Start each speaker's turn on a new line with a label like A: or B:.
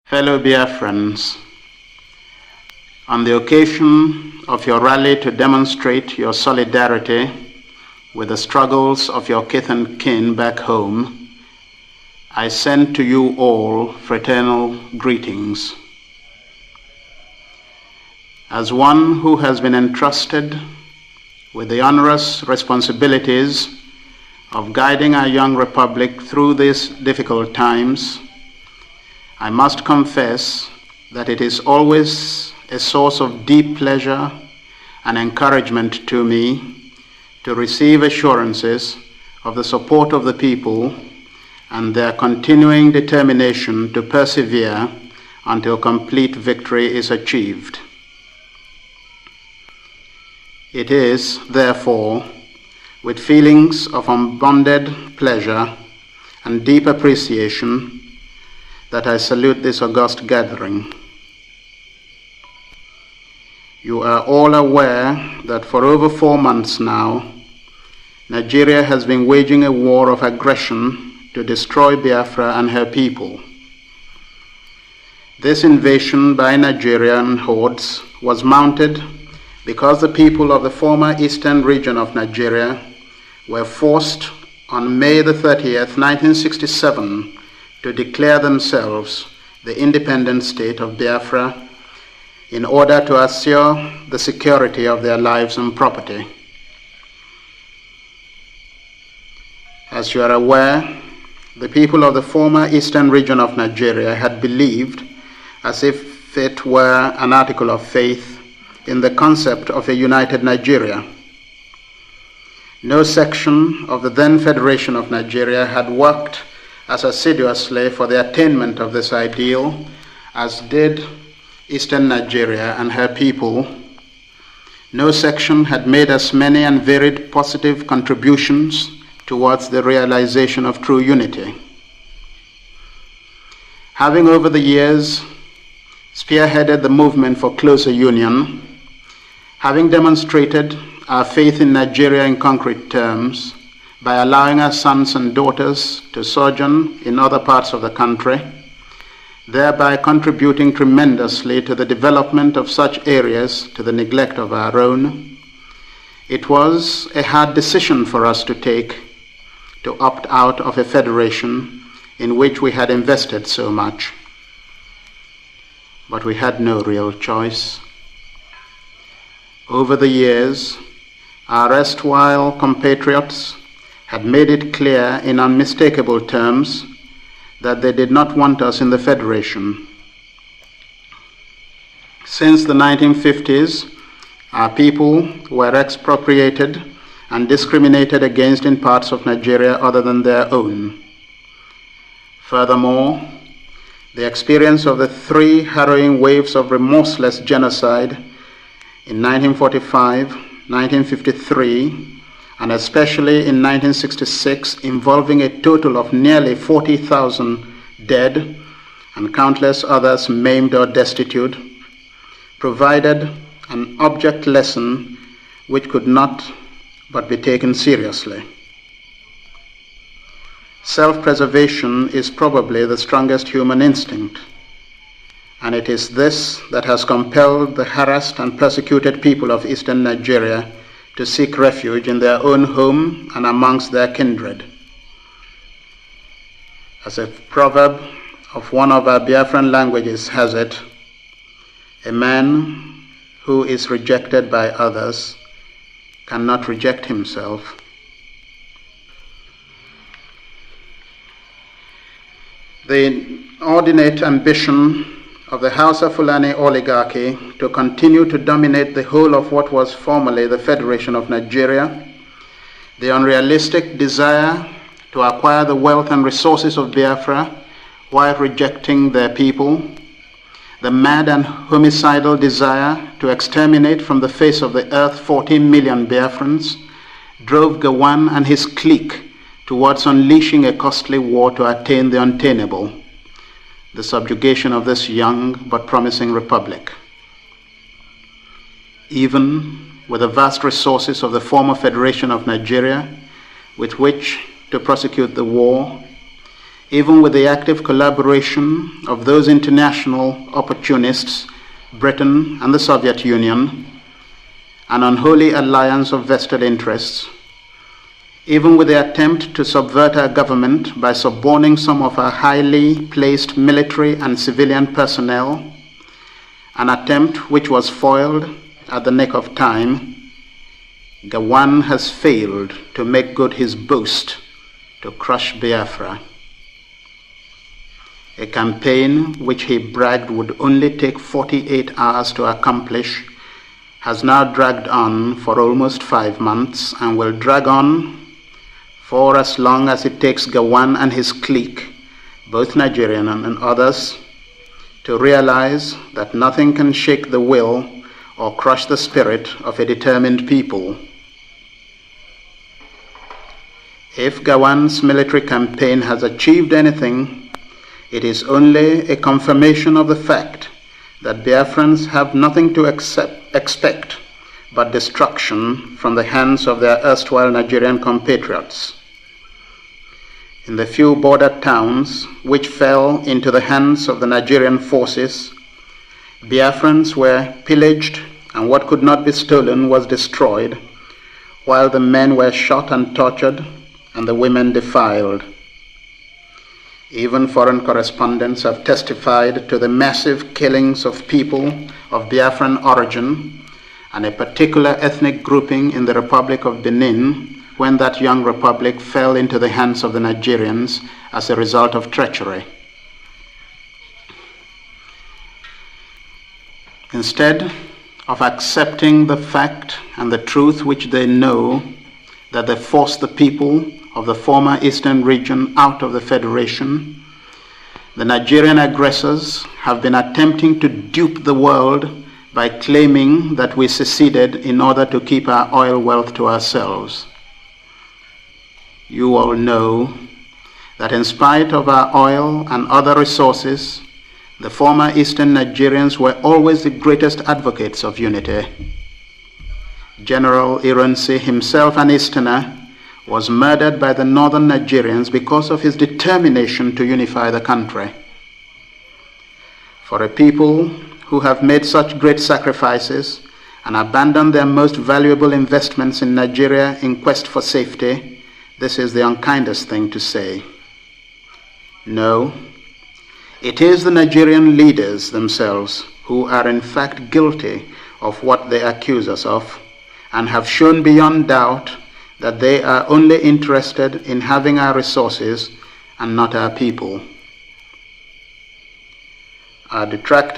A: Fellow BIAFRANS, on the occasion of your rally to demonstrate your solidarity with the struggles of your kith and kin back home, I send to you all fraternal greetings. As one who has been entrusted with the onerous responsibilities of guiding our young republic through these difficult times, I must confess that it is always a source of deep pleasure and encouragement to me to receive assurances of the support of the people and their continuing determination to persevere until complete victory is achieved. It is, therefore, with feelings of unbounded pleasure and deep appreciation that I salute this august gathering. You are all aware that for over 4 months now, Nigeria has been waging a war of aggression to destroy Biafra and her people. This invasion by Nigerian hordes was mounted because the people of the former eastern region of Nigeria were forced on May the 30th, 1967, to declare themselves the independent state of Biafra in order to assure the security of their lives and property. As you are aware, the people of the former eastern region of Nigeria had believed, as if it were an article of faith, in the concept of a united Nigeria. No section of the then Federation of Nigeria had worked as assiduously for the attainment of this ideal as did Eastern Nigeria and her people. No section had made as many and varied positive contributions towards the realization of true unity. Having over the years spearheaded the movement for closer union, having demonstrated our faith in Nigeria in concrete terms, by allowing our sons and daughters to sojourn in other parts of the country, thereby contributing tremendously to the development of such areas to the neglect of our own, it was a hard decision for us to take to opt out of a federation in which we had invested so much. But we had no real choice. Over the years, our erstwhile compatriots had made it clear in unmistakable terms that they did not want us in the Federation. Since the 1950s, our people were expropriated and discriminated against in parts of Nigeria other than their own. Furthermore, the experience of the 3 harrowing waves of remorseless genocide in 1945, 1953, and especially in 1966, involving a total of nearly 40,000 dead and countless others maimed or destitute, provided an object lesson which could not but be taken seriously. Self-preservation is probably the strongest human instinct, and it is this that has compelled the harassed and persecuted people of Eastern Nigeria to seek refuge in their own home and amongst their kindred. As a proverb of one of our Biafran languages has it, a man who is rejected by others cannot reject himself. The inordinate ambition of the Hausa Fulani oligarchy to continue to dominate the whole of what was formerly the Federation of Nigeria, the unrealistic desire to acquire the wealth and resources of Biafra while rejecting their people, the mad and homicidal desire to exterminate from the face of the earth 14 million Biafrans, drove Gawan and his clique towards unleashing a costly war to attain the unattainable, the subjugation of this young but promising republic. Even with the vast resources of the former Federation of Nigeria with which to prosecute the war, even with the active collaboration of those international opportunists, Britain and the Soviet Union, an unholy alliance of vested interests, even with the attempt to subvert our government by suborning some of our highly placed military and civilian personnel, an attempt which was foiled at the nick of time, Gowon has failed to make good his boast to crush Biafra. A campaign which he bragged would only take 48 hours to accomplish has now dragged on for almost 5 months and will drag on for as long as it takes Gowon and his clique, both Nigerian and others, to realize that nothing can shake the will or crush the spirit of a determined people. If Gowon's military campaign has achieved anything, it is only a confirmation of the fact that Biafrans have nothing to expect but destruction from the hands of their erstwhile Nigerian compatriots. In the few border towns which fell into the hands of the Nigerian forces, Biafrans were pillaged and what could not be stolen was destroyed, while the men were shot and tortured and the women defiled. Even foreign correspondents have testified to the massive killings of people of Biafran origin and a particular ethnic grouping in the Republic of Benin when that young republic fell into the hands of the Nigerians as a result of treachery. Instead of accepting the fact and the truth which they know, that they forced the people of the former eastern region out of the Federation, the Nigerian aggressors have been attempting to dupe the world by claiming that we seceded in order to keep our oil wealth to ourselves. You all know that in spite of our oil and other resources, the former eastern Nigerians were always the greatest advocates of unity. General Ironsi, himself an Easterner, was murdered by the northern Nigerians because of his determination to unify the country. For a people who have made such great sacrifices and abandoned their most valuable investments in Nigeria in quest for safety, this is the unkindest thing to say. No, it is the Nigerian leaders themselves who are in fact guilty of what they accuse us of, and have shown beyond doubt that they are only interested in having our resources and not our people. Our detractors